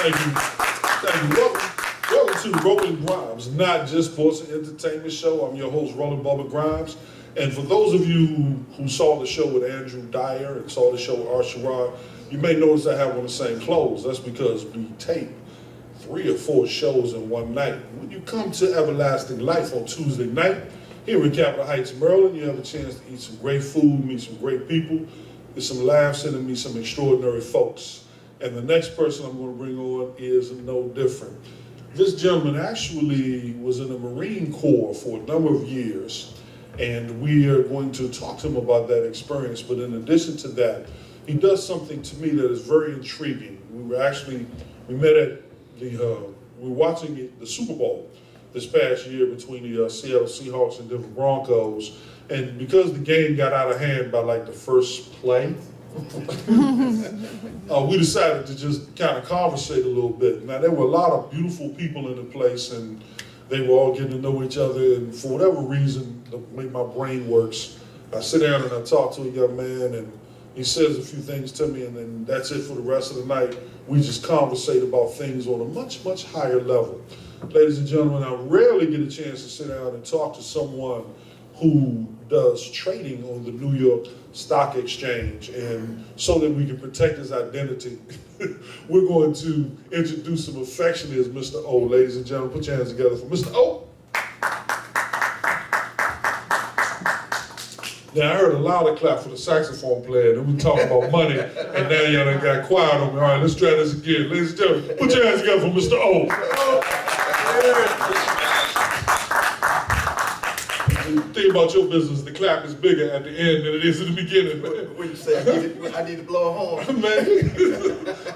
Thank you. Thank you. Welcome to Roland GRIMES, not just sports and entertainment show. I'm your host, Roland Bubba Grimes. And for those of you who saw the show with Andrew Dyer and saw the show with Art Sherrod, you may notice I have on the same clothes. That's because we tape 3 or 4 shows in one night. When you come to Everlasting Life on Tuesday night, here in Capitol Heights, Maryland, you have a chance to eat some great food, meet some great people, get some laughs in, and meet some extraordinary folks. And the next person I'm going to bring on is no different. This gentleman actually was in the Marine Corps for a number of years, and we are going to talk to him about that experience. But in addition to that, he does something to me that is very intriguing. We met at we were watching the Super Bowl this past year between the Seattle Seahawks and Denver Broncos, and because the game got out of hand by like the first play, we decided to just kind of conversate a little bit. Now, there were a lot of beautiful people in the place, and they were all getting to know each other, and for whatever reason, the way my brain works, I sit down and I talk to a young man, and he says a few things to me, and then that's it for the rest of the night. We just conversate about things on a much, much higher level. Ladies and gentlemen, I rarely get a chance to sit down and talk to someone who does trading on the New York Stock Exchange, and so that we can protect his identity, we're going to introduce him affectionately as Mr. O. Ladies and gentlemen, put your hands together for Mr. O. Now, I heard a louder clap for the saxophone player, and we talking about money, and now y'all done got quiet on me. All right, let's try this again. Ladies and gentlemen, put your hands together for Mr. O. Think about your business, the clap is bigger at the end than it is in the beginning. What you say? I need to blow a horn. Man,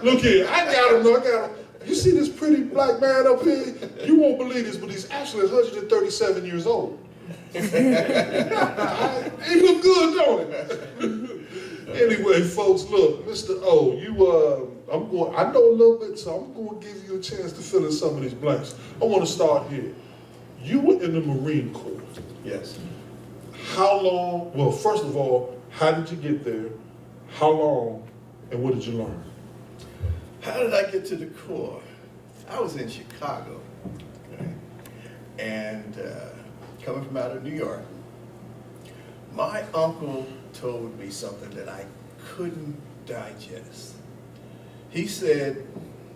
look here, I got him. You see this pretty black man up here? You won't believe this, but he's actually 137 years old. He look good, don't it? Anyway, folks, look, Mr. O, I know a little bit, so I'm going to give you a chance to fill in some of these blanks. I want to start here. You were in the Marine Corps. Yes. How long, well, first of all, how did you get there? How long, and what did you learn? How did I get to the Corps? I was in Chicago, okay? And coming from out of New York, my uncle told me something that I couldn't digest. He said,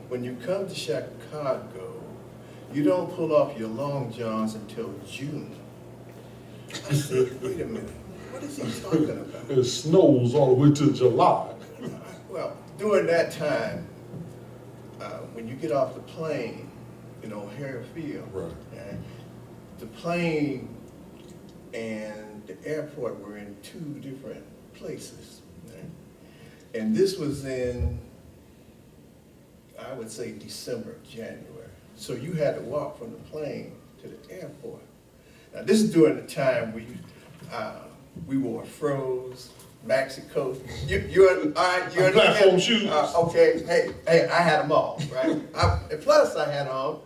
when you come to Chicago, you don't pull off your long johns until June. I said, wait a minute, what is he talking about? It snows all the way to July. Well, during that time, when you get off the plane in O'Hare Field, right. The plane and the airport were in 2 different places. Right? And this was in, I would say, December, January. So you had to walk from the plane to the airport. Now, this is during the time we wore froze, maxi coats. You understand? Platform shoes. Okay, hey, I had them all, right? And plus, I had on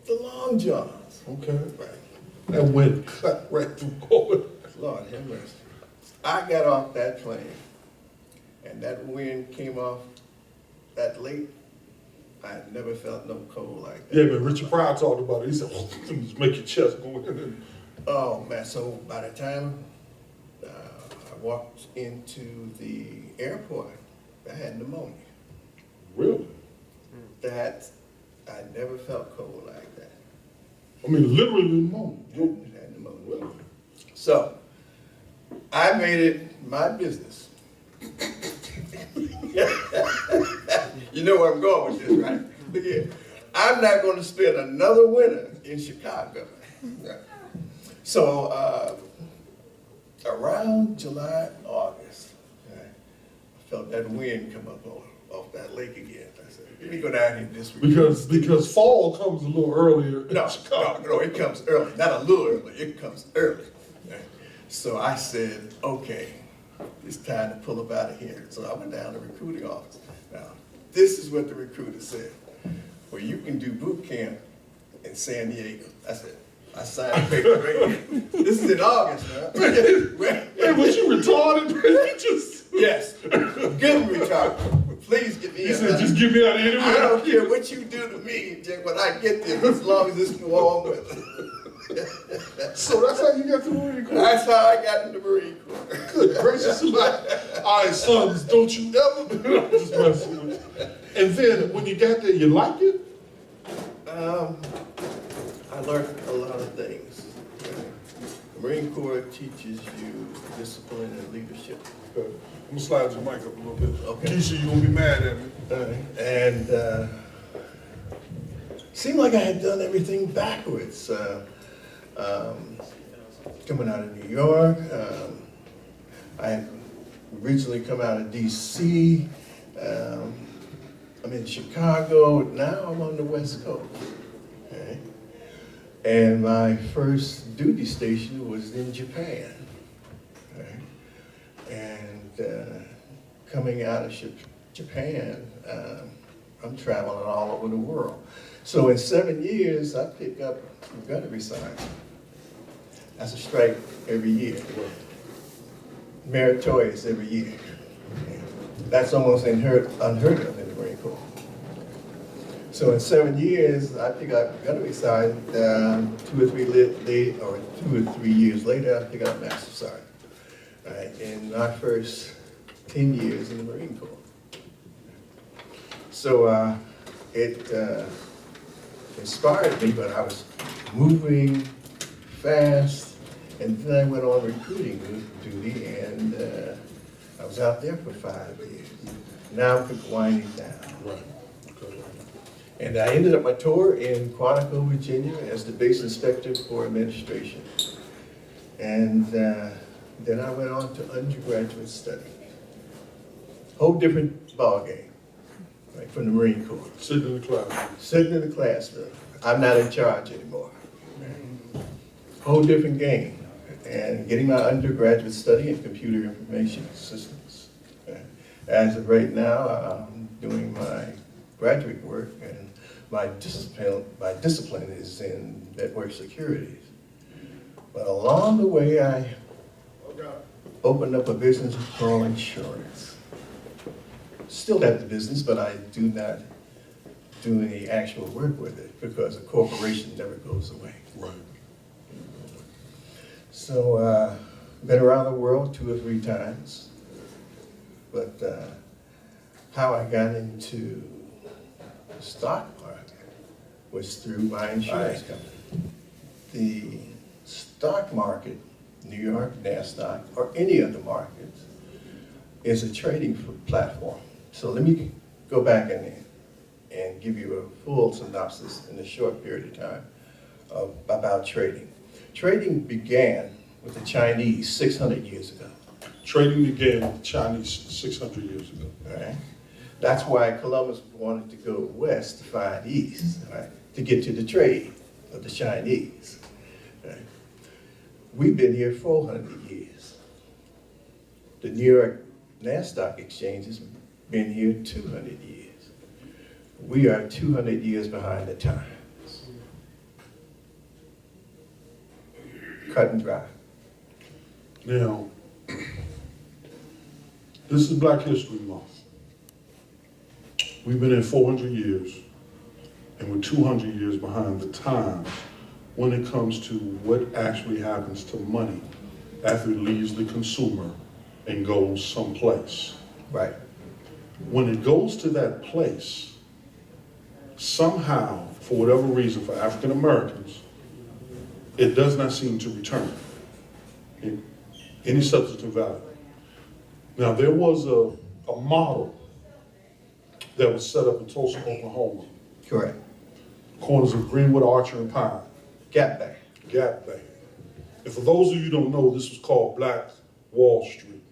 the long johns. Okay. Right. That wind cut right through forward. Lord have mercy. I got off that plane, and that wind came off that late. I had never felt no cold like that. Yeah, man, Richard Pryor talked about it. He said, just make your chest go in. Oh, man, so by the time I walked into the airport, I had pneumonia. Really? That, I never felt cold like that. I mean, literally pneumonia. I had pneumonia. So, I made it my business. You know where I'm going with this, right? Look here. I'm not going to spend another winter in Chicago. So, around July, August, I felt that wind come up off that lake again. I said, let me go down here this week. Because fall comes a little earlier. No, it comes early. Not a little early, it comes early. So I said, okay, it's time to pull up out of here. So I went down to the recruiting office. Now, this is what the recruiter said. Well, you can do boot camp in San Diego. I said, I signed the paper right here. This is in August, man. Hey, was you retarded? Yes, good retarded. Please get me He out. said, just get me out of here. I don't care what you do to me, Jack, when I get there, as long as it's warm weather. So that's how you got to the Marine Corps? That's how I got in the Marine Corps. Good gracious alive. All right, sons, don't you ever do that. Just messing with you. And then when you got there, you liked it? I learned a lot of things. The Marine Corps teaches you discipline and leadership. Okay. I'm gonna slide your mic up a little bit. Okay. Keisha, you gonna be mad at me. And seemed like I had done everything backwards. Coming out of New York, I had originally come out of DC. I'm in Chicago. Now I'm on the West Coast. Okay? And my first duty station was in Japan. Okay? And coming out of Japan, I'm traveling all over the world. So in 7 years, I pick up gunnery signs. That's a strike every year. Meritorious every year. That's almost unheard of in the Marine Corps. So in 7 years, I pick up gunnery sergeant. 2 or 3 years later, I pick up master sergeant. Right, in my first 10 years in the Marine Corps. So it inspired me, but I was moving fast, and then I went on recruiting duty, and I was out there for 5 years. Now I'm winding down. Right. Okay. And I ended up my tour in Quantico, Virginia, as the base inspector for administration. And then I went on to undergraduate study. Whole different ballgame, right, from the Marine Corps. Sitting in the classroom. Sitting in the classroom. I'm not in charge anymore. Whole different game. And getting my undergraduate study in computer information systems. As of right now, I'm doing my graduate work, and my discipline is in network security. But along the way, I opened up a business called insurance. Still have the business, but I do not do any actual work with it because a corporation never goes away. Right. So, been around the world 2 or 3 times, but how I got into the stock market was through my insurance company. The stock market, New York, NASDAQ, or any of the markets, is a trading platform. So let me go back and give you a full synopsis in a short period of time about trading. Trading began with the Chinese 600 years ago. Trading began with the Chinese 600 years ago. Right? That's why Columbus wanted to go west to find east, right? To get to the trade of the Chinese. Right? We've been here 400 years. The New York NASDAQ exchange has been here 200 years. We are 200 years behind the times. Cut and dry. Now, this is Black History Month. We've been in 400 years, and we're 200 years behind the times when it comes to what actually happens to money after it leaves the consumer and goes someplace. Right. When it goes to that place, somehow, for whatever reason, for African Americans, it does not seem to return any substantive value. Now, there was a model that was set up in Tulsa, Oklahoma. Correct. Corners of Greenwood, Archer, and Pine. Gap Bank. Gap Bank. And for those of you who don't know, this was called Black Wall Street.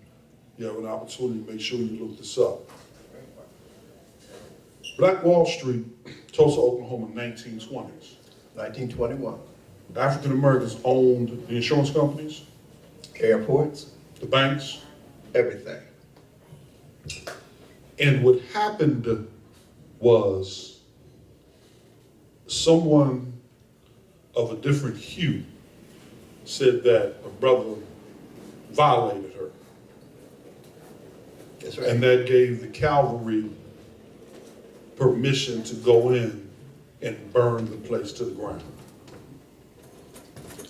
You have an opportunity to make sure you look this up. Black Wall Street, Tulsa, Oklahoma, 1920s. 1921. African Americans owned the insurance companies, Airports, the banks, everything. and what happened was someone of a different hue said that a brother violated her. That's right. And that gave the cavalry permission to go in and burn the place to the ground.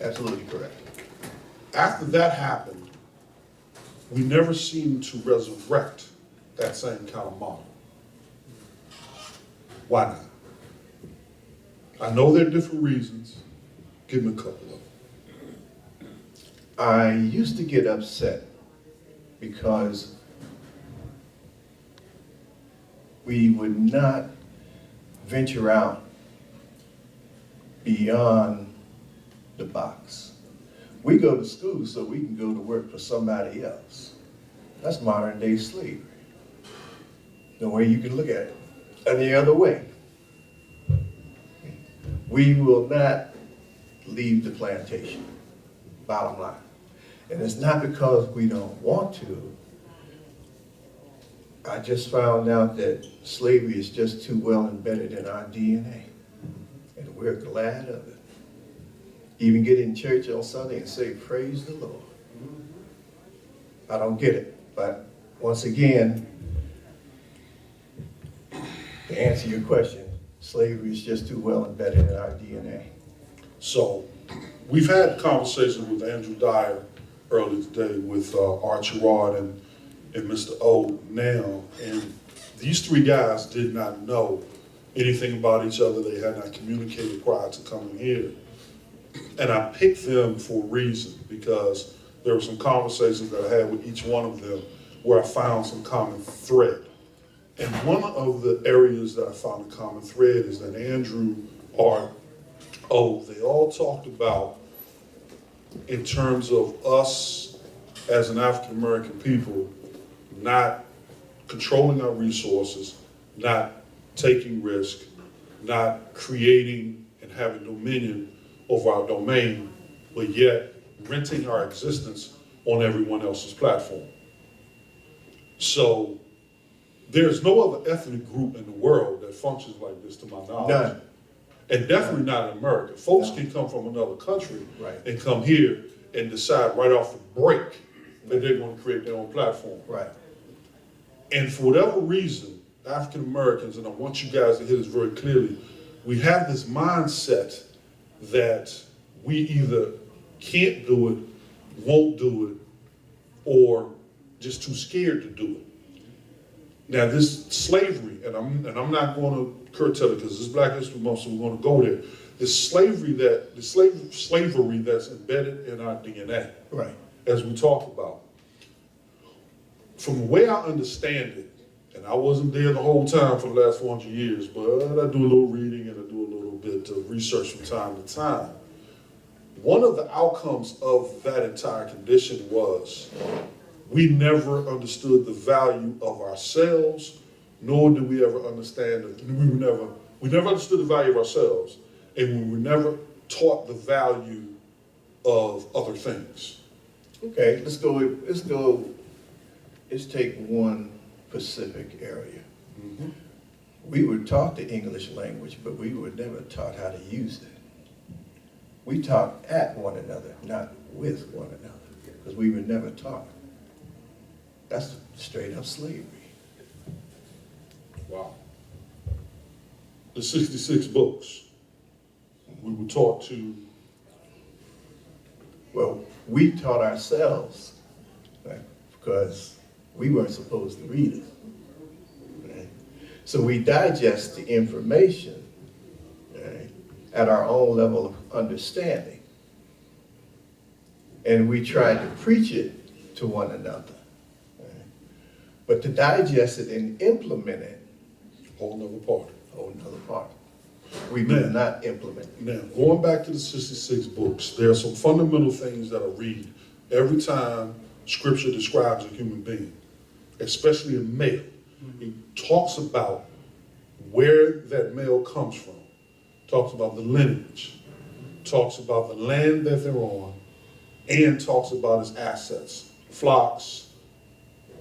Absolutely correct. After that happened, we never seemed to resurrect that same kind of model. Why not? I know there are different reasons. Give me a couple of them. I used to get upset because we would not venture out beyond the box. We go to school so we can go to work for somebody else. That's modern day slavery. The way you can look at it. Any other way. We will not leave the plantation, bottom line. And it's not because we don't want to. I just found out that slavery is just too well embedded in our DNA. And we're glad of it. Even get in church on Sunday and say, praise the Lord. I don't get it, but once again, to answer your question, slavery is just too well embedded in our DNA. So we've had conversations with Andrew Dyer earlier today with Archie Rod and Mr. O now, and these three guys did not know anything about each other. They had not communicated prior to coming here. And I picked them for a reason, because there were some conversations that I had with each one of them where I found some common thread. And one of the areas that I found a common thread is that Andrew, Art, they all talked about, in terms of us as an African American people, not controlling our resources, not taking risk, not creating and having dominion over our domain, but yet renting our existence on everyone else's platform. So there's no other ethnic group in the world that functions like this, to my knowledge. None. And definitely not in America. Folks can come from another country Right. and come here and decide right off the break that they're going to create their own platform. Right. And for whatever reason, African Americans, and I want you guys to hear this very clearly, we have this mindset that we either can't do it, won't do it, or just too scared to do it. Now this slavery, and I'm not going to curtail it because this is Black History Month, so we're going to go there. This slavery that's embedded in our DNA, Right. as we talk about. From the way I understand it, and I wasn't there the whole time for the last 400 years, but I do a little reading and I do a little bit of research from time to time. One of the outcomes of that entire condition was we never understood the value of ourselves, nor did we ever understand that we never understood the value of ourselves, and we were never taught the value of other things. Okay, let's take one specific area. Mm-hmm. We were taught the English language, but we were never taught how to use it. We talk at one another, not with one another, because we were never taught. That's straight up slavery. Wow. The 66 books, we were taught to. Well, we taught ourselves, right, because we weren't supposed to read it. Right? So we digest the information, right, at our own level of understanding. And we try to preach it to one another. Right? But to digest it and implement it, Whole nother part. whole nother part. We do not implement it. Now, going back to the 66 books, there are some fundamental things that I read every time Scripture describes a human being, especially a male. He talks about where that male comes from, talks about the lineage, talks about the land that they're on, and talks about his assets, flocks,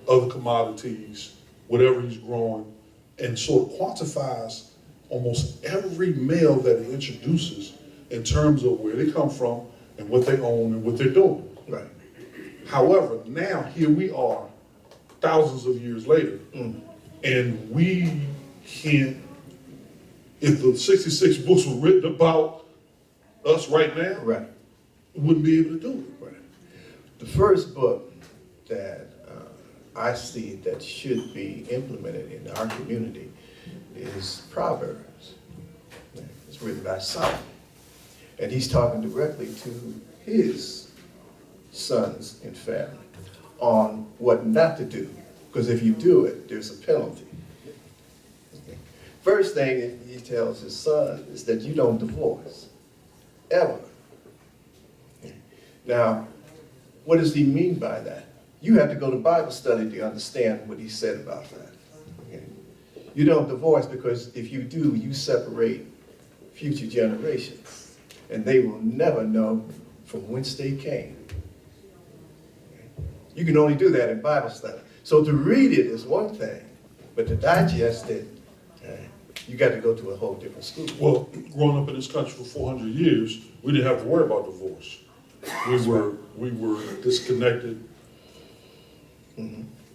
other commodities, whatever he's growing, and sort of quantifies almost every male that he introduces in terms of where they come from and what they own and what they're doing. Right. However, now here we are, thousands of years later, and we can't if the 66 books were written about us right now, Right. we wouldn't be able to do it. Right. The first book that I see that should be implemented in our community is Proverbs. It's written by Solomon. And he's talking directly to his sons and family on what not to do. Because if you do it, there's a penalty. First thing he tells his son is that you don't divorce, ever. Now, what does he mean by that? You have to go to Bible study to understand what he said about that. Okay? You don't divorce because if you do, you separate future generations. And they will never know from whence they came. Okay? You can only do that in Bible study. So to read it is one thing, but to digest it, you got to go to a whole different school. Well, growing up in this country for 400 years, we didn't have to worry about divorce. We were disconnected,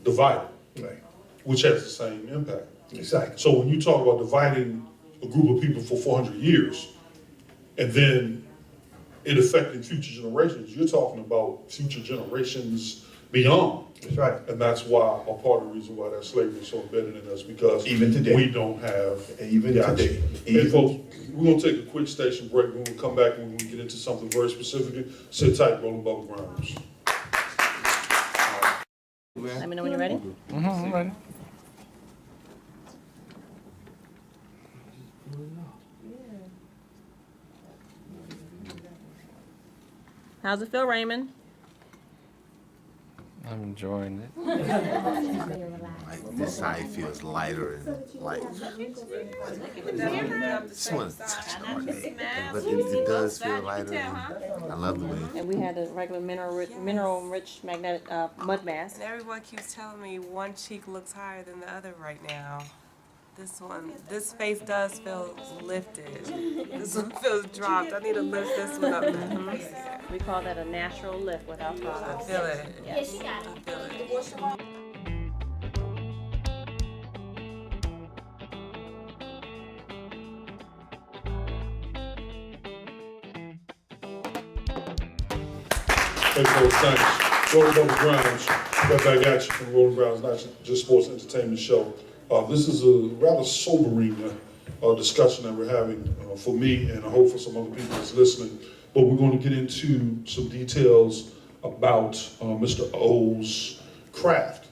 divided, Right. which has the same impact. Exactly. So when you talk about dividing a group of people for 400 years, and then it affecting future generations, you're talking about future generations beyond. That's right. And that's why, a part of the reason why that slavery is so embedded in us, because Even today. we don't have. Even Gotcha. today. Hey Even- folks, we're gonna take a quick station break. When we come back, when we get into something very specific, sit tight, Roland Bubba Grimes. Let me know when you're ready. I'm ready. How's it feel, Raymond? I'm enjoying it. Like this side feels lighter and light. Just want to touch on it, but it does feel lighter. And I love the way. And we had a regular mineral-rich magnetic mud mask. And everyone keeps telling me one cheek looks higher than the other right now. This face does feel lifted. This one feels dropped. I need to lift this one up. We call that a natural lift without I problems. feel it. Yes. I feel it. Hey folks, thanks. Roland Bubba Grimes, right back at you from Roland Brown's Not Just Sports Entertainment Show. This is a rather sobering discussion that we're having for me, and I hope for some other people that's listening. But we're going to get into some details about Mr. O's craft.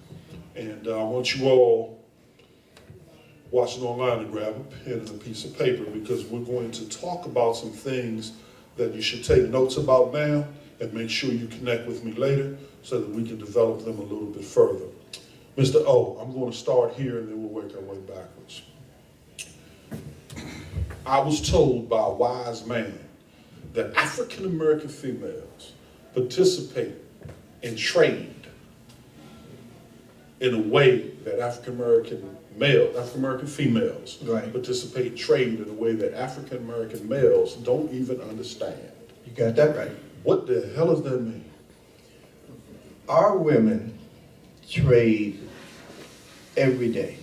And I want you all watching online to grab a pen and a piece of paper, because we're going to talk about some things that you should take notes about now, and make sure you connect with me later so that we can develop them a little bit further. Mr. O, I'm going to start here and then we'll work our way backwards. I was told by a wise man that African American females participate and trained in a way that African American females Right. participate and trained in a way that African American males don't even understand. You got that right. What the hell does that mean? Our women trade every day.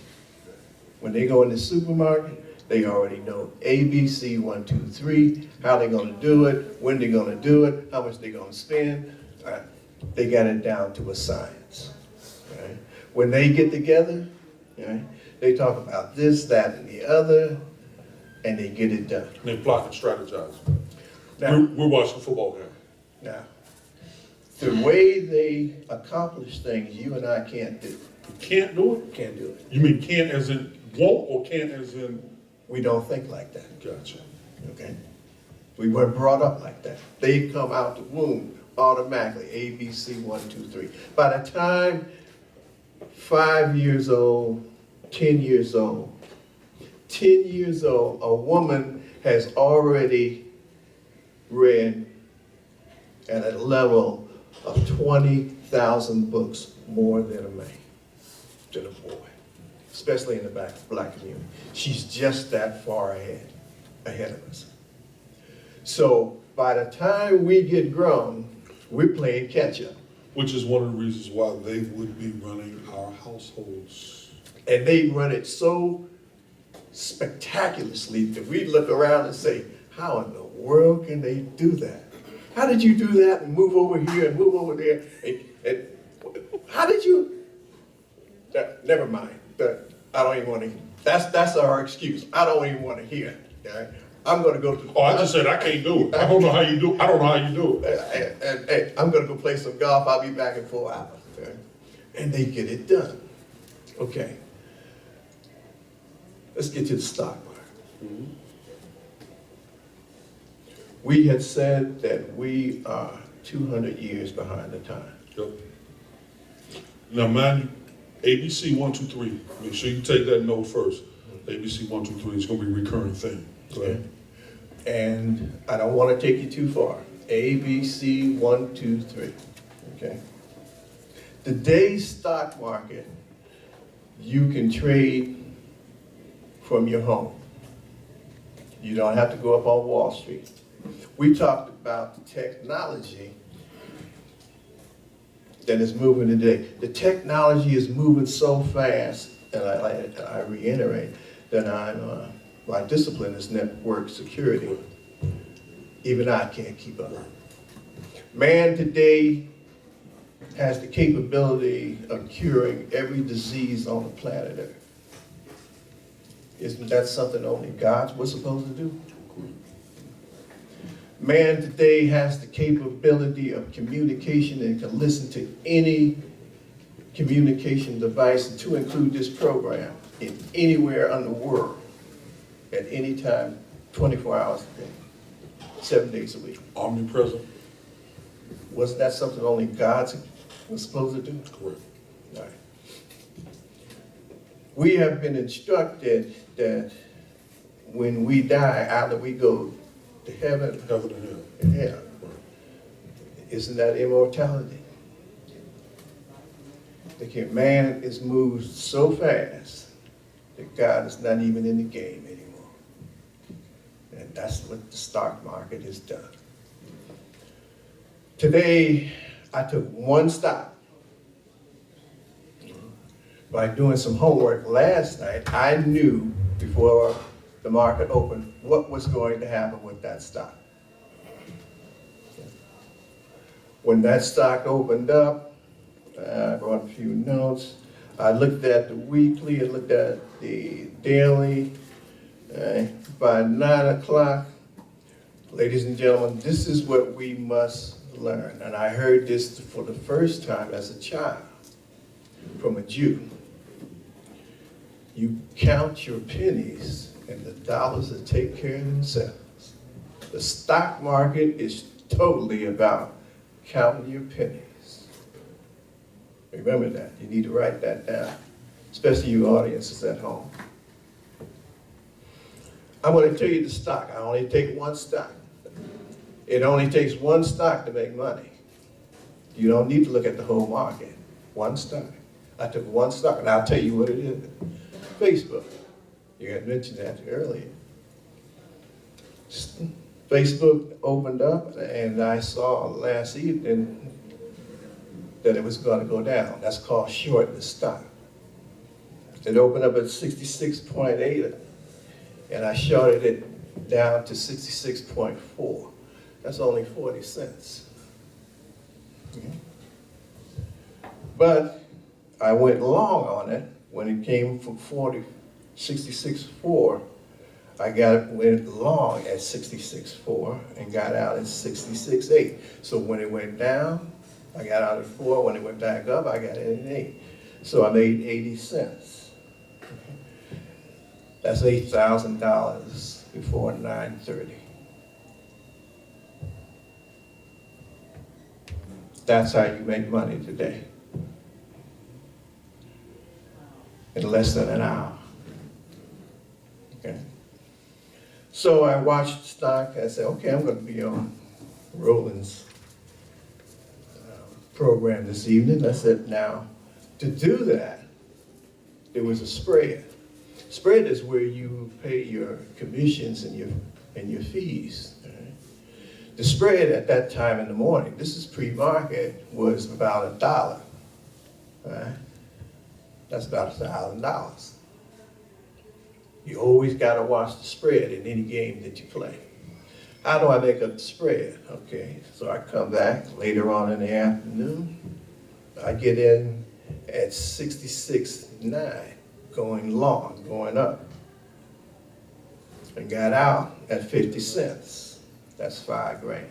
When they go in the supermarket, they already know ABC 1, 2, 3, how they're gonna do it, when they're gonna do it, how much they're gonna spend. They got it down to a science. Right? When they get together, right, they talk about this, that, and the other, and they get it done. And they plot and strategize. Now, We're watching a football game. now, the way they accomplish things, you and I can't do. You can't do it? Can't do it. You mean can't as in won't, or can't as in? We don't think like that. Gotcha. Okay? We weren't brought up like that. They come out the womb automatically, ABC 1, 2, 3. By the time 5 years old, 10 years old, a woman has already read at a level of 20,000 books more than a man, than a boy, especially in the black community. She's just that far ahead of us. So by the time we get grown, we're playing catch up. Which is one of the reasons why they would be running our households. And they run it so spectacularly that we look around and say, how in the world can they do that? How did you do that and move over here and move over there? And how did you? Never mind. I don't even want to. That's our excuse. I don't even want to hear it. Okay? I'm going to go to. Oh, I just said I can't do it. I don't know how you do. I don't know how you do it. And I'm going to go play some golf. I'll be back in 4 hours. Okay? And they get it done. Okay. Let's get to the stock market. We had said that we are 200 years behind the time. Yep. Now, mind you, ABC 1, 2, 3. Make sure you take that note first. ABC 1, 2, 3 is going to be a recurring thing. Go ahead. And I don't want to take you too far. ABC 1, 2, 3. Okay. Today's stock market, you can trade from your home. You don't have to go up on Wall Street. We talked about the technology that is moving today. The technology is moving so fast, and I reiterate that my discipline is network security. Even I can't keep up. Man today has the capability of curing every disease on the planet Earth. Isn't that something only God was supposed to do? Man today has the capability of communication and can listen to any communication device, and to include this program, in anywhere in the world, at any time, 24 hours a day, 7 days a week. Omnipresent. Wasn't that something only God was supposed to do? Correct. All right. We have been instructed that when we die, either we go to heaven Heaven and hell. and hell. Isn't that immortality? Okay, man is moved so fast that God is not even in the game anymore. And that's what the stock market has done. Today, I took one stock. By doing some homework last night, I knew before the market opened what was going to happen with that stock. When that stock opened up, I brought a few notes. I looked at the weekly, I looked at the daily. By 9 o'clock, ladies and gentlemen, this is what we must learn. And I heard this for the first time as a child from a Jew. You count your pennies and the dollars that take care of themselves. The stock market is totally about counting your pennies. Remember that. You need to write that down, especially you audiences at home. I'm going to tell you the stock. I only take one stock. It only takes one stock to make money. You don't need to look at the whole market. One stock. I took one stock, and I'll tell you what it is. Facebook. You had mentioned that earlier. Facebook opened up, and I saw last evening that it was going to go down. That's called short the stock. It opened up at 66.8, and I shorted it down to 66.4. That's only 40 cents. But I went long on it when it came from 66.4. Went long at 66.4 and got out at 66.8. So when it went down, I got out at 4. When it went back up, I got in at 8. So I made 80 cents. That's $8,000 before 9:30. That's how you make money today. In less than an hour. Okay. So I watched the stock. I said, okay, I'm going to be on Roland's program this evening. I said, now, to do that, there was a spread. Spread is where you pay your commissions and your fees. Right? The spread at that time in the morning, this is pre-market, was about $1. Right? That's about $1,000. You always gotta watch the spread in any game that you play. How do I make up the spread? Okay, so I come back later on in the afternoon. I get in at 66.9, going long, going up. And got out at 50 cents. That's $5 grand.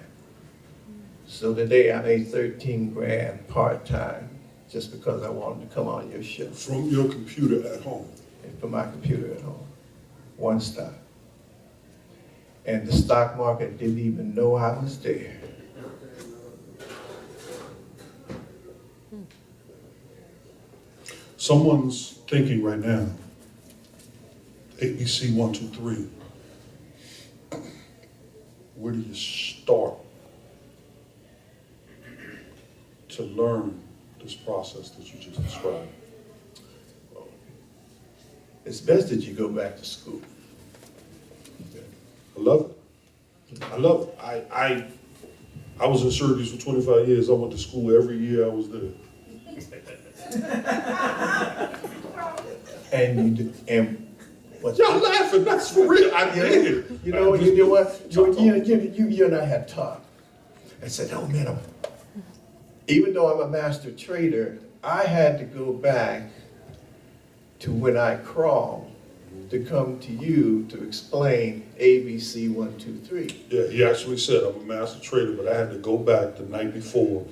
So today I made 13 grand part-time just because I wanted to come on your show. From your computer at home. And from my computer at home. One stock. And the stock market didn't even know I was there. Someone's thinking right now, ABC 1, 2, 3. Where do you start to learn this process that you just described? It's best that you go back to school. I love it. I love it. I was in Syracuse for 25 years. I went to school every year I was there. And what's Y'all laughing? That's for real. I did. You know what? You and I had talked. I said, oh man, even though I'm a master trader, I had to go back to when I crawled to come to you to explain ABC 1, 2, 3. Yeah, he actually said I'm a master trader, but I had to go back the night before,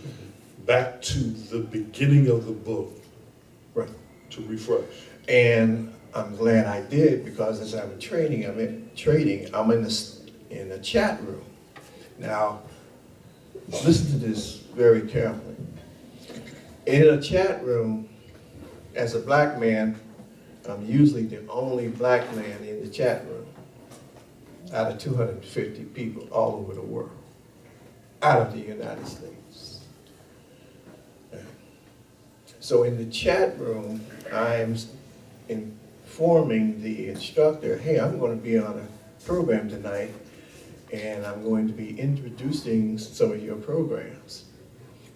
back to the beginning of the book, Right. to refresh. And I'm glad I did, because as I'm trading, I'm in the chat room. Now, listen to this very carefully. In a chat room, as a black man, I'm usually the only black man in the chat room out of 250 people all over the world, out of the United States. So in the chat room, I'm informing the instructor, hey, I'm going to be on a program tonight, and I'm going to be introducing some of your programs.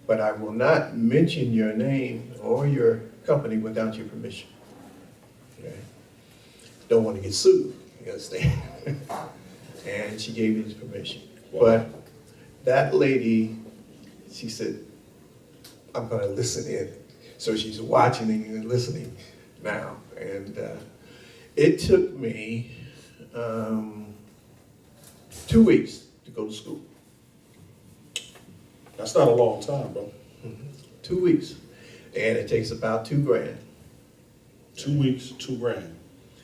But I will not mention your name or your company without your permission. Okay? Don't want to get sued, you understand? And she gave me this permission. Wow. But that lady, she said, I'm going to listen in. So she's watching and listening now. And it took me 2 weeks to go to school. That's not a long time, bro. 2 weeks. And it takes about $2 grand. 2 weeks, $2 grand.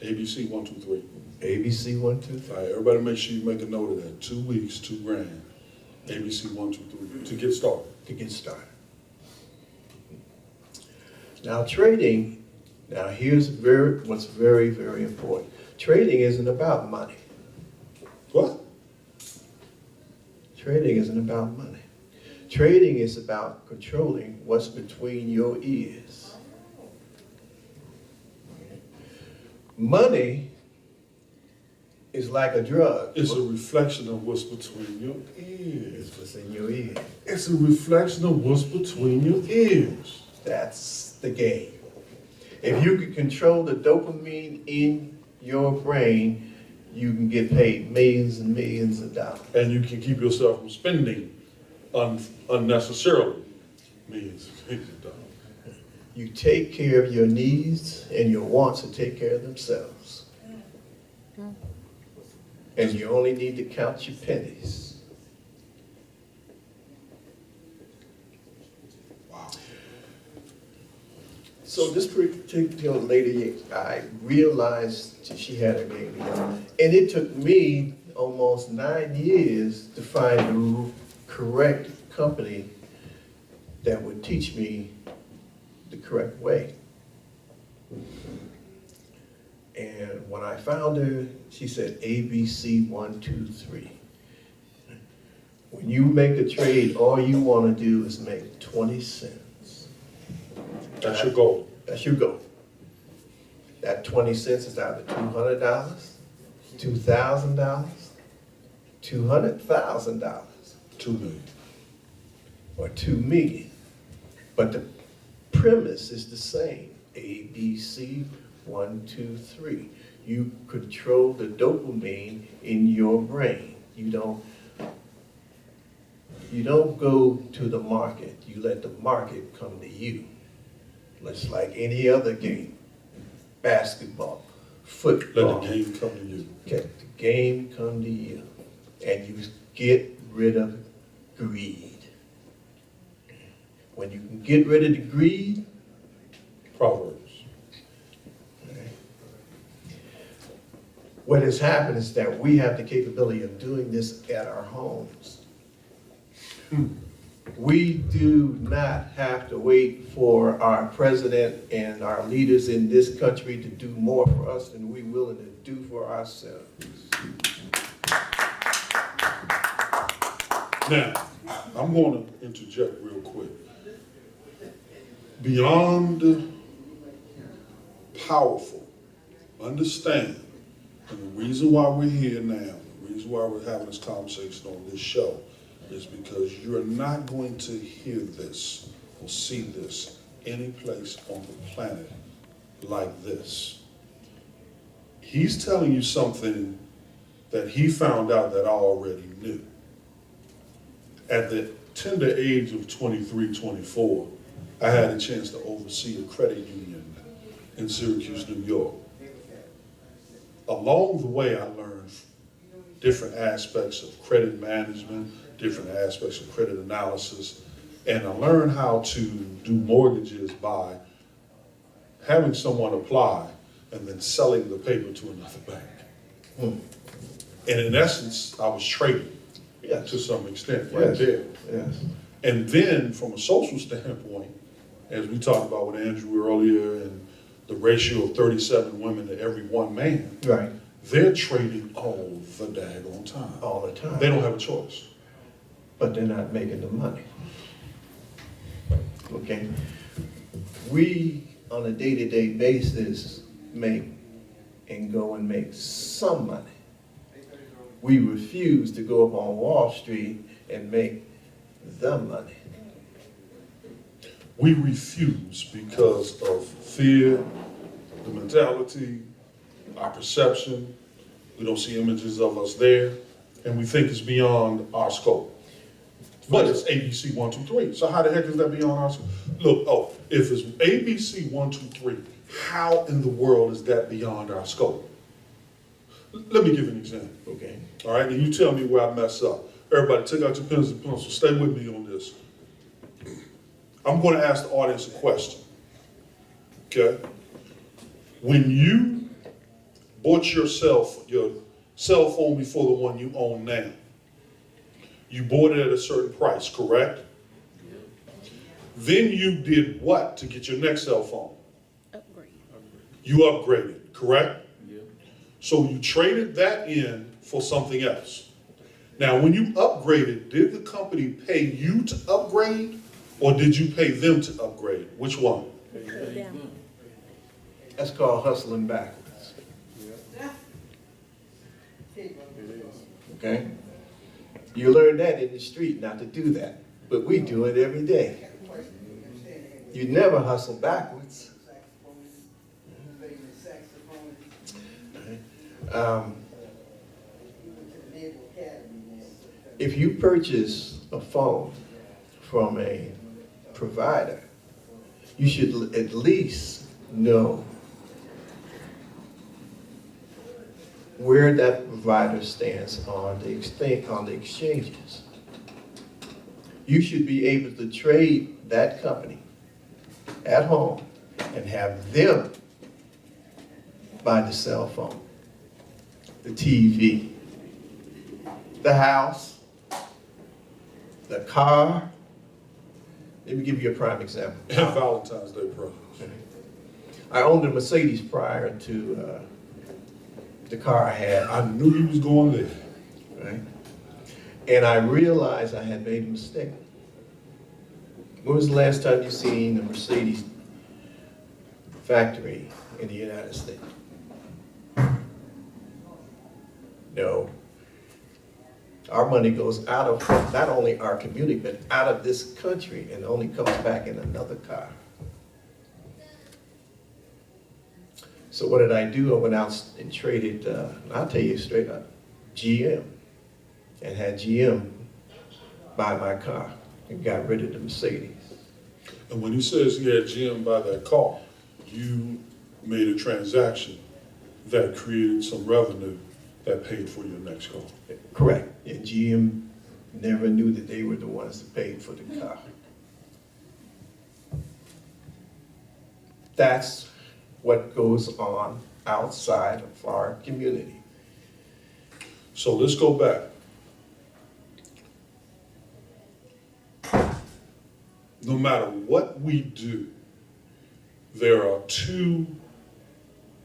ABC 1, 2, 3. ABC 1, 2, 3. All right, everybody make sure you make a note of that. 2 weeks, $2 grand. ABC 1, 2, 3. To get started. To get started. Now trading, here's what's very, very important. Trading isn't about money. What? Trading isn't about money. Trading is about controlling what's between your ears. Money is like a drug. It's a reflection of what's between your ears. It's what's in your ear. It's a reflection of what's between your ears. That's the game. If you can control the dopamine in your brain, you can get paid millions and millions of dollars. And you can keep yourself from spending unnecessarily millions of dollars. You take care of your needs, and your wants will take care of themselves. And you only need to count your pennies. Wow. So this particular lady, I realized she had a baby. And it took me almost 9 years to find the correct company that would teach me the correct way. And when I found her, she said ABC 1, 2, 3. When you make a trade, all you want to do is make 20 cents. That's your goal. That's your goal. That 20 cents is either $200, $2,000, $200,000, 2 million. or 2 million. But the premise is the same. ABC 1, 2, 3. You control the dopamine in your brain. You don't go to the market. You let the market come to you. It's like any other game. Basketball, football. Let the game come to you. Let the game come to you. And you get rid of greed. When you can get rid of the greed, Proverbs. what has happened is that we have the capability of doing this at our homes. We do not have to wait for our president and our leaders in this country to do more for us than we're willing to do for ourselves. Now, I'm going to interject real quick. Beyond powerful, understand, and the reason why we're here now, the reason why we're having this conversation on this show, is because you're not going to hear this or see this any place on the planet like this. He's telling you something that he found out that I already knew. At the tender age of 23, 24, I had a chance to oversee a credit union in Syracuse, New York. Along the way, I learned different aspects of credit management, different aspects of credit analysis, and I learned how to do mortgages by having someone apply and then selling the paper to another bank. And in essence, I was trading to some extent right there. Yes. And then from a social standpoint, as we talked about with Andrew earlier, and the ratio of 37 women to every one man, Right. they're trading all the daggone time. All the time. They don't have a choice. But they're not making the money. Okay? We, on a day-to-day basis, make and go and make some money. We refuse to go up on Wall Street and make the money. We refuse because of fear, the mentality, our perception. We don't see images of us there, and we think it's beyond our scope. But it's ABC 1, 2, 3. So how the heck is that beyond our scope? Look, if it's ABC 1, 2, 3, how in the world is that beyond our scope? Let me give you an example. Okay? All right, and you tell me where I mess up. Everybody, take out your pens and pencils. Stay with me on this. I'm going to ask the audience a question. Okay? When you bought your cell phone before the one you own now, you bought it at a certain price, correct? Then you did what to get your next cell phone? Upgrade. You upgraded, correct? Yeah. So you traded that in for something else. Now, when you upgraded, did the company pay you to upgrade, or did you pay them to upgrade? Which one? That's called hustling backwards. Okay? You learn that in the street not to do that, but we do it every day. You never hustle backwards. If you purchase a phone from a provider, you should at least know where that provider stands on the exchanges. You should be able to trade that company at home and have them buy the cell phone, the TV, the house, the car. Let me give you a prime example. Valentine's Day presents. I owned a Mercedes prior to the car I had. I knew you was going there. Right? And I realized I had made a mistake. When was the last time you seen a Mercedes factory in the United States? No. Our money goes out of not only our community, but out of this country, and only comes back in another car. So what did I do? I went out and traded, I'll tell you straight up, GM, and had GM buy my car and got rid of the Mercedes. And when he says he had GM buy that car, you made a transaction that created some revenue that paid for your next car. Correct. And GM never knew that they were the ones that paid for the car. That's what goes on outside of our community. So let's go back. No matter what we do, there are two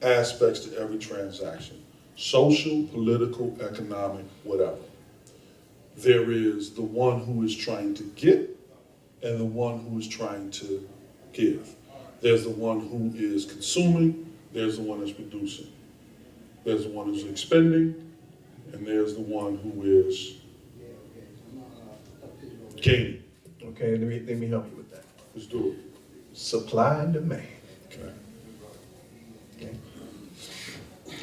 aspects to every transaction: social, political, economic, whatever. There is the one who is trying to get and the one who is trying to give. There's the one who is consuming, there's the one that's producing. There's the one who's expending, and there's the one who is gaining. Okay, let me help you with that. Let's do it. Supply and demand. Okay. Okay.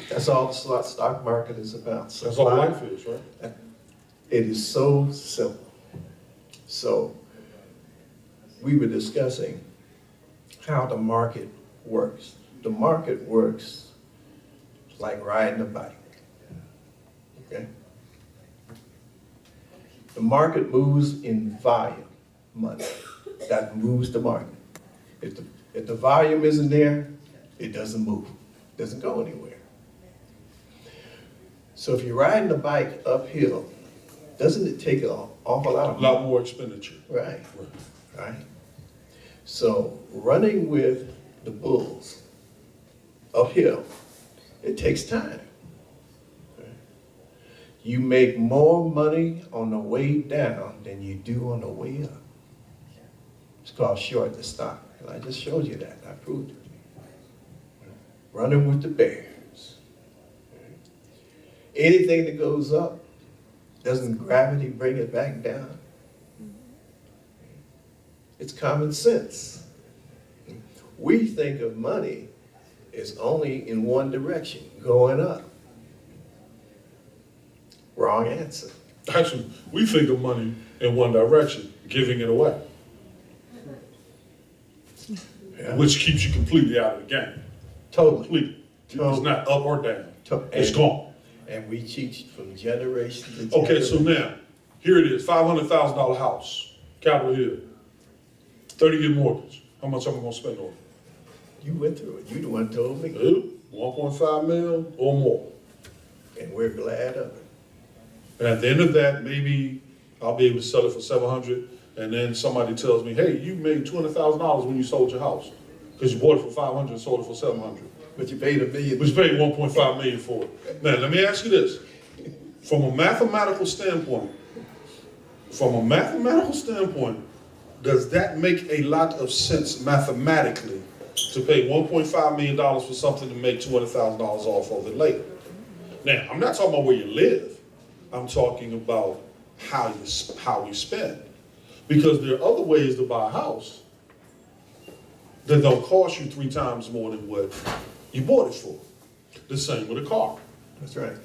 That's all the stock market is about. That's all life is, right? It is so simple. So we were discussing how the market works. The market works like riding a bike. Okay? The market moves in volume, money. That moves the market. If the volume isn't there, it doesn't move. It doesn't go anywhere. So if you're riding a bike uphill, doesn't it take an awful lot of A lot more expenditure. Right, right. So running with the bulls uphill, it takes time. You make more money on the way down than you do on the way up. It's called short the stock. And I just showed you that. I proved it. Running with the bears. Anything that goes up, doesn't gravity bring it back down? It's common sense. We think of money as only in one direction, going up. Wrong answer. Actually, we think of money in one direction, giving it away, Yeah. which keeps you completely out of the game. Totally. Completely. It's Totally. not up or down. It's And- gone. And we teach from generation to generation. Okay, so now, here it is, $500,000 house, Capitol Hill, 30-year mortgage. How much am I gonna spend on it? You went through it. You the one told me. 1.5 million or more. And we're glad of it. And at the end of that, maybe I'll be able to sell it for 700, and then somebody tells me, hey, you made $200,000 when you sold your house, because you bought it for 500 and sold it for 700. But you paid $1 million. But you paid 1.5 million for it. Now, let me ask you this. From a mathematical standpoint, does that make a lot of sense mathematically to pay $1.5 million for something to make $200,000 off of it later? Now, I'm not talking about where you live. I'm talking about how we spend. Because there are other ways to buy a house that don't cost you 3 times more than what you bought it for. The same with a car. That's right.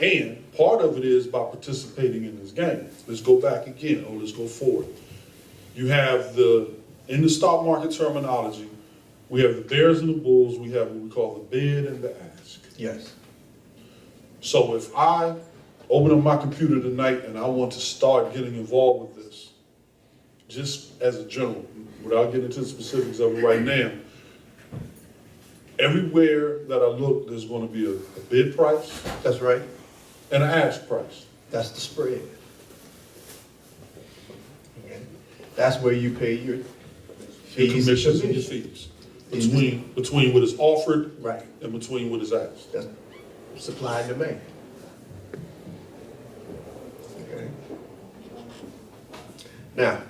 And part of it is by participating in this game. Let's go back again, or let's go forward. You have in the stock market terminology, we have the bears and the bulls, we have what we call the bid and the ask. Yes. So if I open up my computer tonight and I want to start getting involved with this, just as a general, without getting into the specifics of it right now, everywhere that I look, there's going to be a bid price That's right. and an ask price. That's the spread. Okay. That's where you pay your Your fees. commissions and your fees. Between what is offered Right. and between what is asked. That's supply and demand. Okay. Now,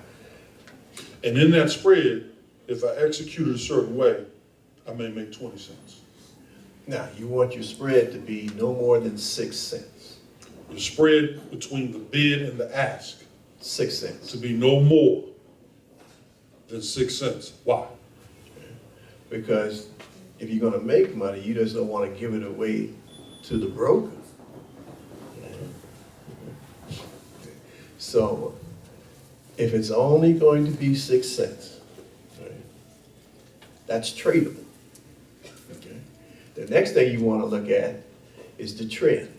And in that spread, if I execute it a certain way, I may make 20 cents. you want your spread to be no more than 6 cents. The spread between the bid and the ask 6 cents. to be no more than 6 cents. Why? Because if you're gonna make money, you just don't wanna give it away to the broker. So, if it's only going to be 6 cents, right, that's tradable. Okay? The next thing you wanna look at is the trend.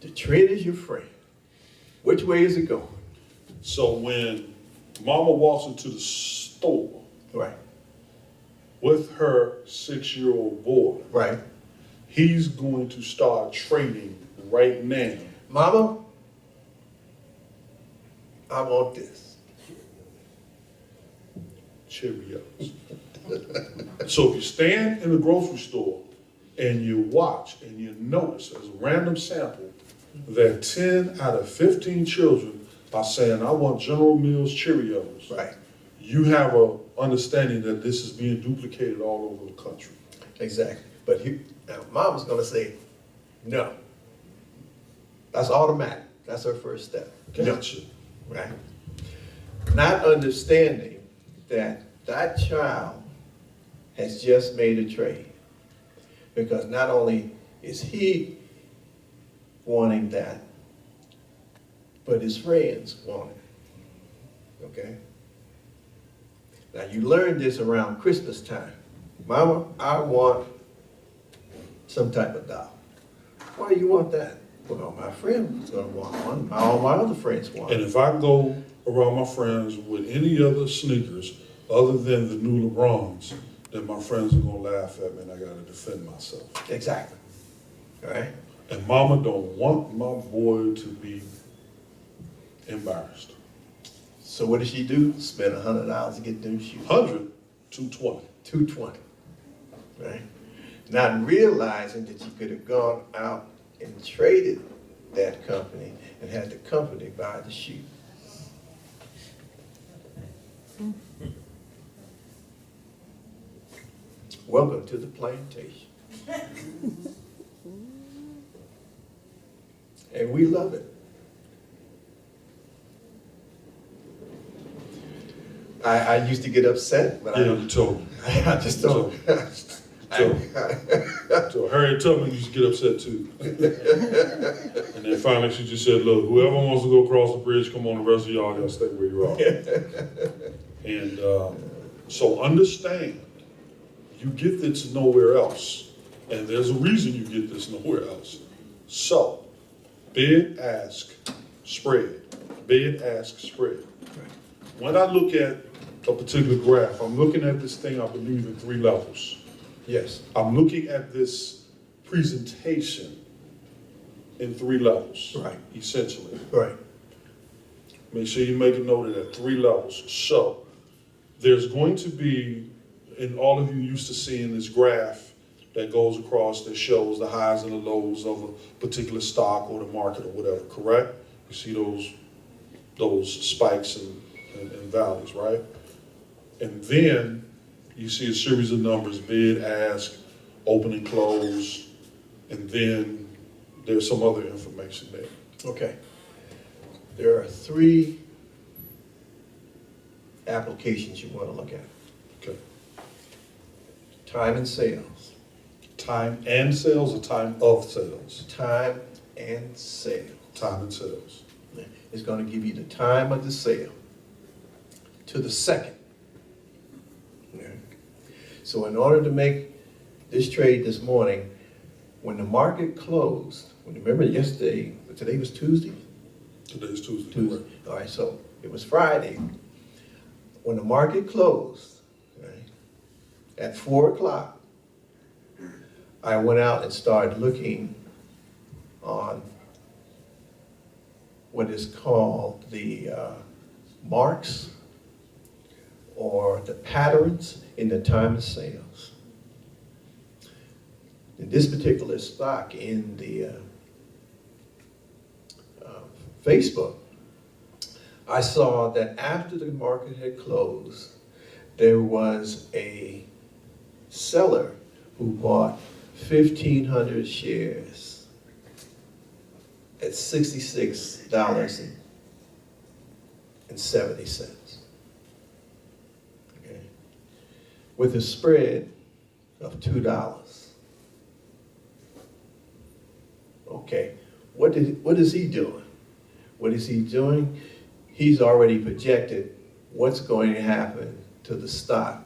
The trend is your friend. Which way is it going? So when mama walks into the store Right, with her 6-year-old boy, right. he's going to start trading right now. Mama, I want this. Cheerios. So if you stand in the grocery store and you watch and you notice as a random sample that 10 out of 15 children are saying, I want General Mills Cheerios, Right, you have a understanding that this is being duplicated all over the country. exactly. But now Mama's gonna say, no. That's automatic. That's her first step. No. Gotcha. Right? Not understanding that that child has just made a trade. Because not only is he wanting that, but his friends want it. Okay? Now you learn this around Christmas time. Mama, I want some type of doll. Why do you want that? Well, my friend's gonna want one. All my other friends want And it. if I go around my friends with any other sneakers other than the new LeBrons, then my friends are gonna laugh at me and I gotta defend myself. Exactly. All right? And mama don't want my boy to be embarrassed. So what does she do? Spend $100 to get new shoes. 100, 220. $220. Right? Not realizing that you could have gone out and traded that company and had the company buy the shoe. Welcome to the plantation. And we love it. I used to get upset, but Yeah, you told me. I just don't. So Harriet Tubman used to get upset too. And then finally she just said, look, whoever wants to go across the bridge, come on, the rest of y'all gotta stay where you are. And so understand, you get this nowhere else. And there's a reason you get this nowhere else. So, bid, ask, spread. Bid, ask, spread. When I look at a particular graph, I'm looking at this thing, I believe, in 3 levels. Yes. I'm looking at this presentation in 3 levels. Right. Essentially. Right. Make sure you make a note of that, 3 levels. So, there's going to be, and all of you used to seeing this graph that goes across that shows the highs and the lows of a particular stock or the market or whatever, correct? You see those spikes and valleys, right? And then you see a series of numbers, bid, ask, open and close, and then there's some other information there. Okay. There are 3 applications you want to look at. Okay. Time and sales. Time and sales or time of sales? Time and sale. Time and sales. It's going to give you the time of the sale to the second. Okay. So in order to make this trade this morning, when the market closed, remember yesterday, today was Tuesday? Today's Tuesday. Tuesday. Correct. All right, so it was Friday. When the market closed, right, at 4 o'clock, I went out and started looking on what is called the marks or the patterns in the time of sales. In this particular stock in the Facebook, I saw that after the market had closed, there was a seller who bought 1,500 shares at $66.70. Okay. With a spread of $2. Okay, what is he doing? What is he doing? He's already projected what's going to happen to the stock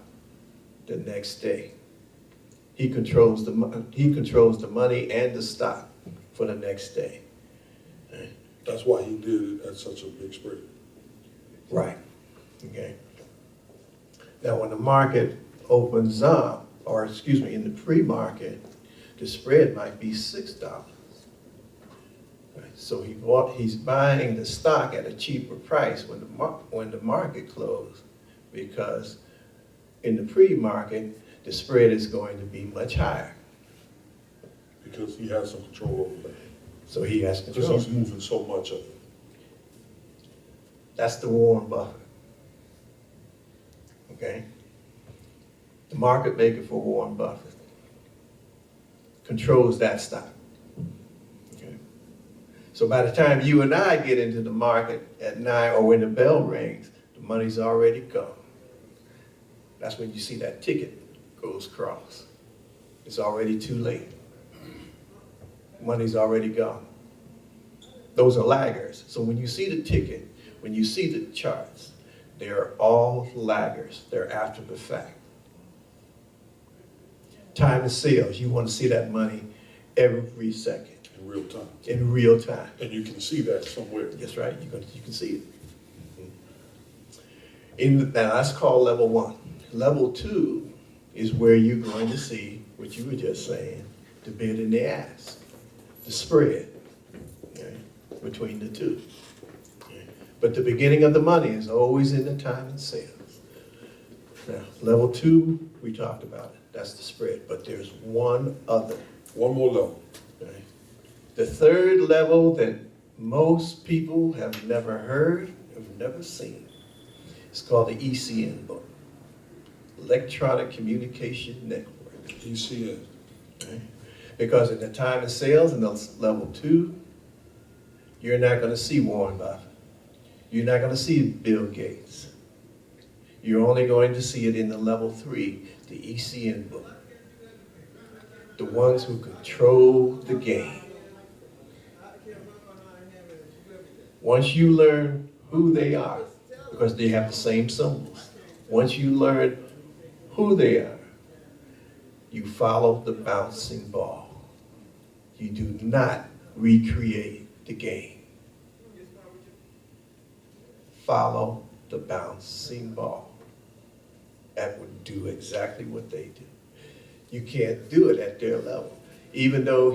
the next day. He controls the money and the stock for the next day. That's why he did it at such a big spread. Right. Okay. Now, when the market opens up, or excuse me, in the pre-market, the spread might be $6. Right. So he's buying the stock at a cheaper price when the market closed, because in the pre-market, the spread is going to be much higher. Because he has some control over that. So he has Because control. he's moving so much of it. That's the Warren Buffett. Okay? The market maker for Warren Buffett controls that stock. Okay? So by the time you and I get into the market at 9 or when the bell rings, the money's already gone. That's when you see that ticket goes across. It's already too late. Money's already gone. Those are laggers. So when you see the ticket, when you see the charts, they're all laggers. They're after the fact. Time and sales, you want to see that money every second. In real time. In real time. And you can see that somewhere. That's right, you can see it. Now that's called level 1. Level 2 is where you're going to see what you were just saying, the bid and the ask, the spread, okay, between the two. Okay. But the beginning of the money is always in the time and sales. Now, level 2, we talked about it. That's the spread. But there's one other. One more level. Okay. The third level that most people have never heard, have never seen, is called the ECN book, Electronic Communication Network. ECN. Okay. Because in the time and sales in the level 2, you're not going to see Warren Buffett. You're not going to see Bill Gates. You're only going to see it in the level 3, the ECN book. The ones who control the game. Once you learn who they are, because they have the same symbols, once you learn who they are, you follow the bouncing ball. You do not recreate the game. Follow the bouncing ball. That would do exactly what they do. You can't do it at their level. Even though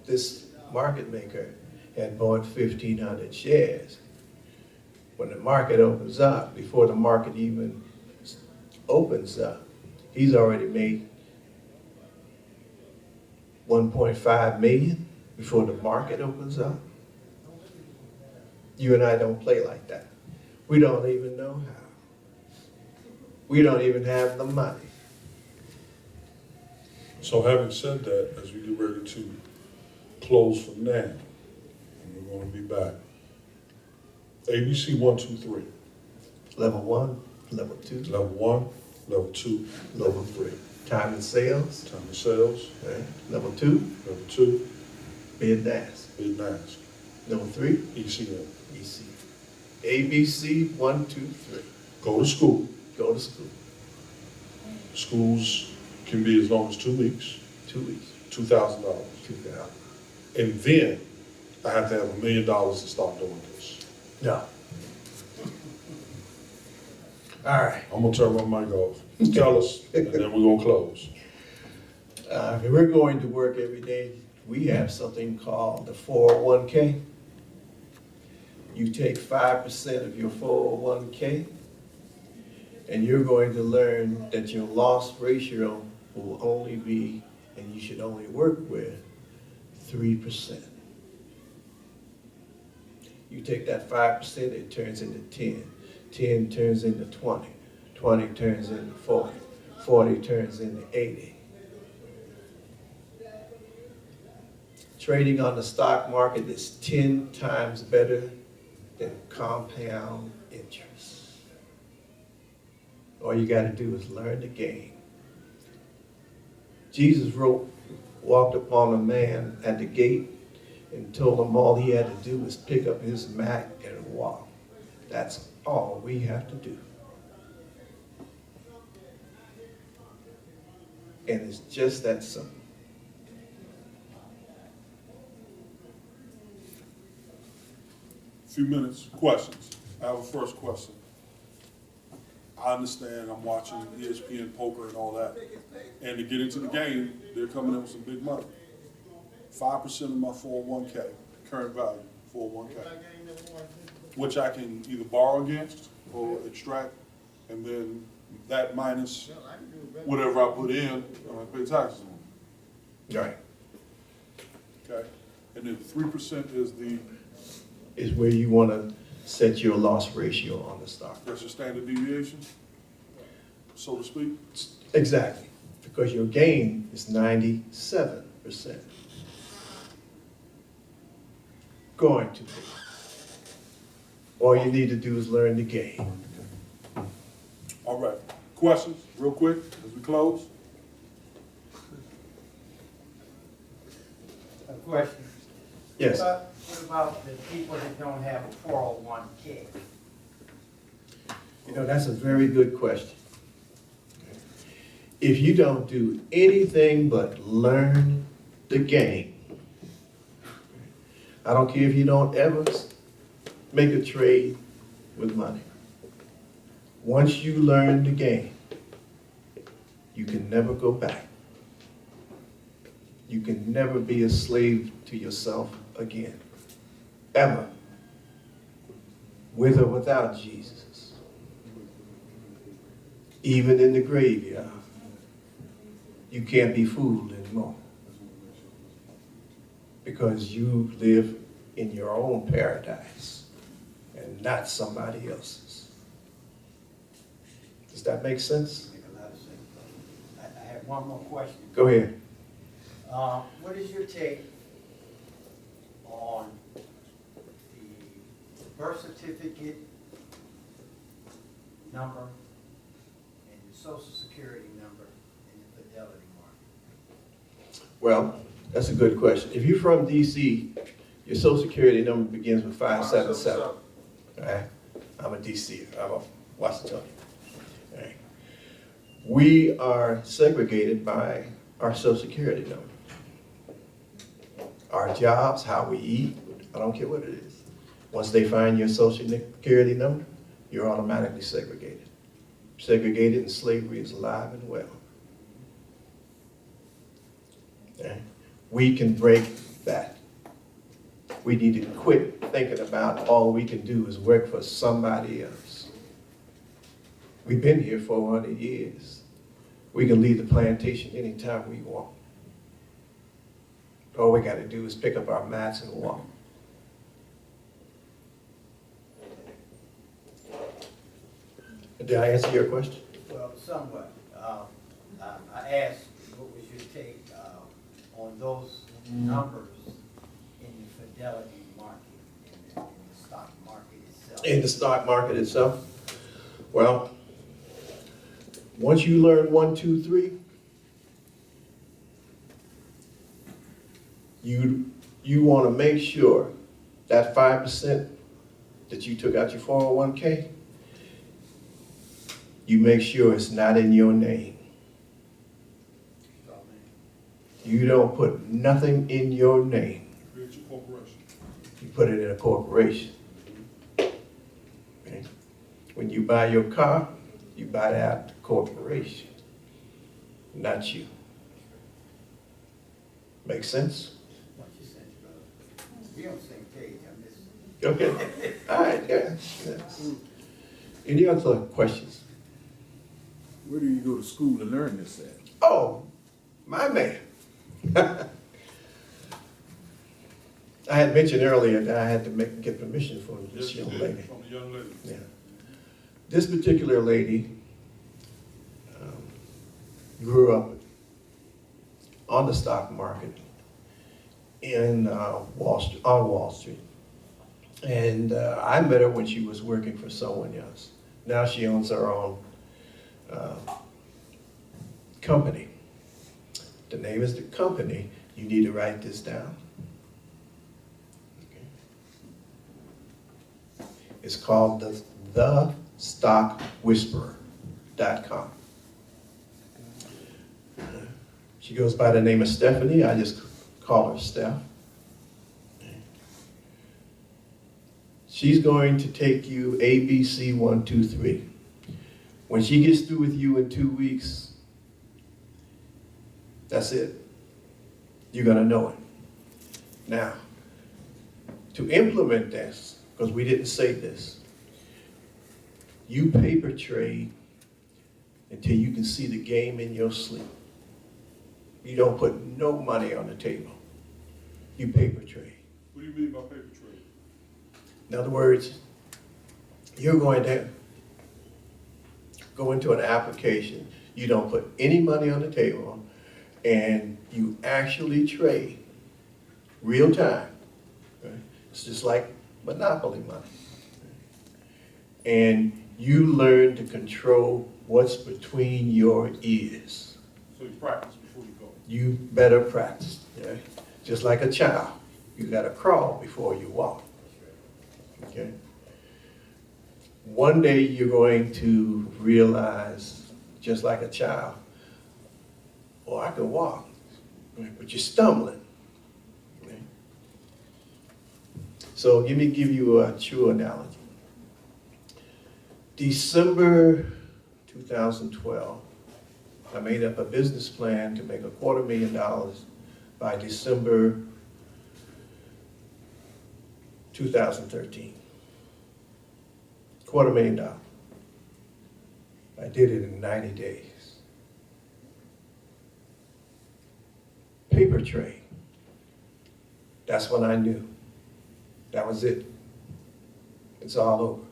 this market maker had bought 1,500 shares, when the market opens up, before the market even opens up, he's already made 1.5 million before the market opens up. You and I don't play like that. We don't even know how. We don't even have the money. So having said that, as we get ready to close for now, and we're going to be back. ABC 1, 2, 3. Level 1, level 2, Level 1, level 2, level 3. Time and sales. time of sales. Okay. Level 2, Level 2, bid and ask. bid and ask. Level 3, ECN. EC. ABC 1, 2, 3. Go to school. Go to school. Schools can be as long as 2 weeks, 2 weeks. $2,000. 2,000. And then I have to have $1 million to start doing this. No. All right. I'm gonna turn my mic off. Tell us, and then we're gonna close. If we're going to work every day, we have something called the 401k. You take 5% of your 401k, and you're going to learn that your loss ratio will only be, and you should only work with, 3%. You take that 5%, it turns into 10. 10 turns into 20. 20 turns into 40. 40 turns into 80. Trading on the stock market is 10 times better than compound interest. All you got to do is learn the game. Jesus walked upon a man at the gate and told him all he had to do was pick up his mat and walk. That's all we have to do. And it's just that simple. Few minutes, questions. I have a first question. I understand I'm watching ESPN poker and all that. And to get into the game, they're coming in with some big money. 5% of my 401k, current value, 401k, which I can either borrow against or extract, and then that minus whatever I put in, I pay taxes on. Right. Okay? And then 3% is the, Is where you want to set your loss ratio on the stock. that's your standard deviation, so to speak. Exactly, because your gain is 97%. Going to be. All you need to do is learn the game. All right. Questions, real quick, as we close? A question. Yes. What about the people that don't have a 401k? You know, that's a very good question. If you don't do anything but learn the game, I don't care if you don't ever make a trade with money. Once you learn the game, you can never go back. You can never be a slave to yourself again, ever, with or without Jesus. Even in the graveyard, you can't be fooled anymore, because you live in your own paradise and not somebody else's. Does that make sense? Make a lot of sense. I have one more question. Go ahead. What is your take on the birth certificate number and the social security number in the fidelity market? Well, that's a good question. If you're from DC, your social security number begins with 577. All right? I'm a DC, I'm a Washingtonian. All right? We are segregated by our social security number. Our jobs, how we eat, I don't care what it is. Once they find your social security number, you're automatically segregated. Segregated and slavery is alive and well. Okay? We can break that. We need to quit thinking about all we can do is work for somebody else. We've been here 400 years. We can leave the plantation anytime we want. All we got to do is pick up our mats and walk. Did I answer your question? Well, somewhat. I asked, what was your take on those numbers in the fidelity market, in the stock market itself? In the stock market itself? Well, once you learn 1, 2, 3, you want to make sure that 5% that you took out your 401k, you make sure it's not in your name. You don't put nothing in your name. Create your corporation. You put it in a corporation. Okay? When you buy your car, you buy that out of the corporation, not you. Make sense? What you said, brother. We on the same page, I'm just. Okay. All right, yeah. Yes. Any other questions? Where do you go to school to learn this at? Oh, my man. I had mentioned earlier that I had to get permission from this young lady. From the young lady. Yeah. This particular lady grew up on the stock market in on Wall Street. And I met her when she was working for someone else. Now she owns her own company. The name is the company. You need to write this down. Okay. It's called thestockwhisperer.com. She goes by the name of Stephanie. I just call her Steph. She's going to take you ABC 1, 2, 3. When she gets through with you in 2 weeks, that's it. You're going to know it. Now, to implement this, because we didn't say this, you paper trade until you can see the game in your sleep. You don't put no money on the table. You paper trade. What do you mean by paper trade? In other words, you're going to go into an application, you don't put any money on the table, and you actually trade real time. Right? It's just like monopoly money. And you learn to control what's between your ears. So you practice before you go. You better practice. Okay? Just like a child, you gotta crawl before you walk. Okay? One day you're going to realize, just like a child, oh, I can walk, but you're stumbling. Okay? So let me give you a true analogy. December 2012, I made up a business plan to make $250,000 by December 2013. $250,000. I did it in 90 days. Paper trade. That's when I knew. That was it. It's all over.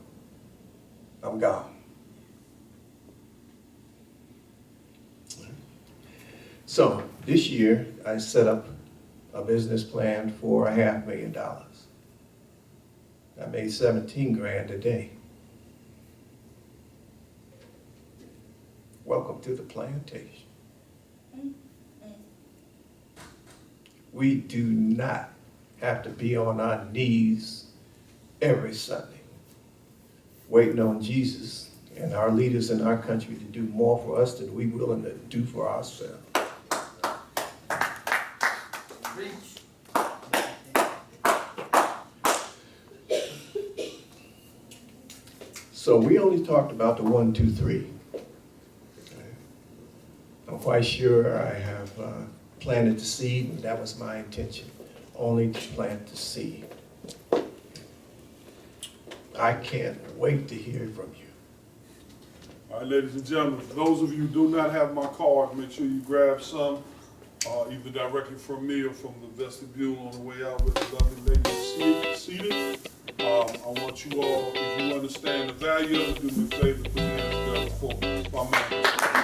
I'm gone. So this year, I set up a business plan for $500,000. I made 17 grand a day. Welcome to the plantation. We do not have to be on our knees every Sunday, waiting on Jesus and our leaders in our country to do more for us than we're willing to do for ourselves. So we only talked about the 1, 2, 3. I'm quite sure I have planted the seed, and that was my intention, only to plant the seed. I can't wait to hear from you. All right, ladies and gentlemen, for those of you who do not have my card, make sure you grab some, either directly from me or from the vestibule on the way out with the lovely lady seated. I want you all, if you understand the value of it, do me a favor, put your hands together for my man.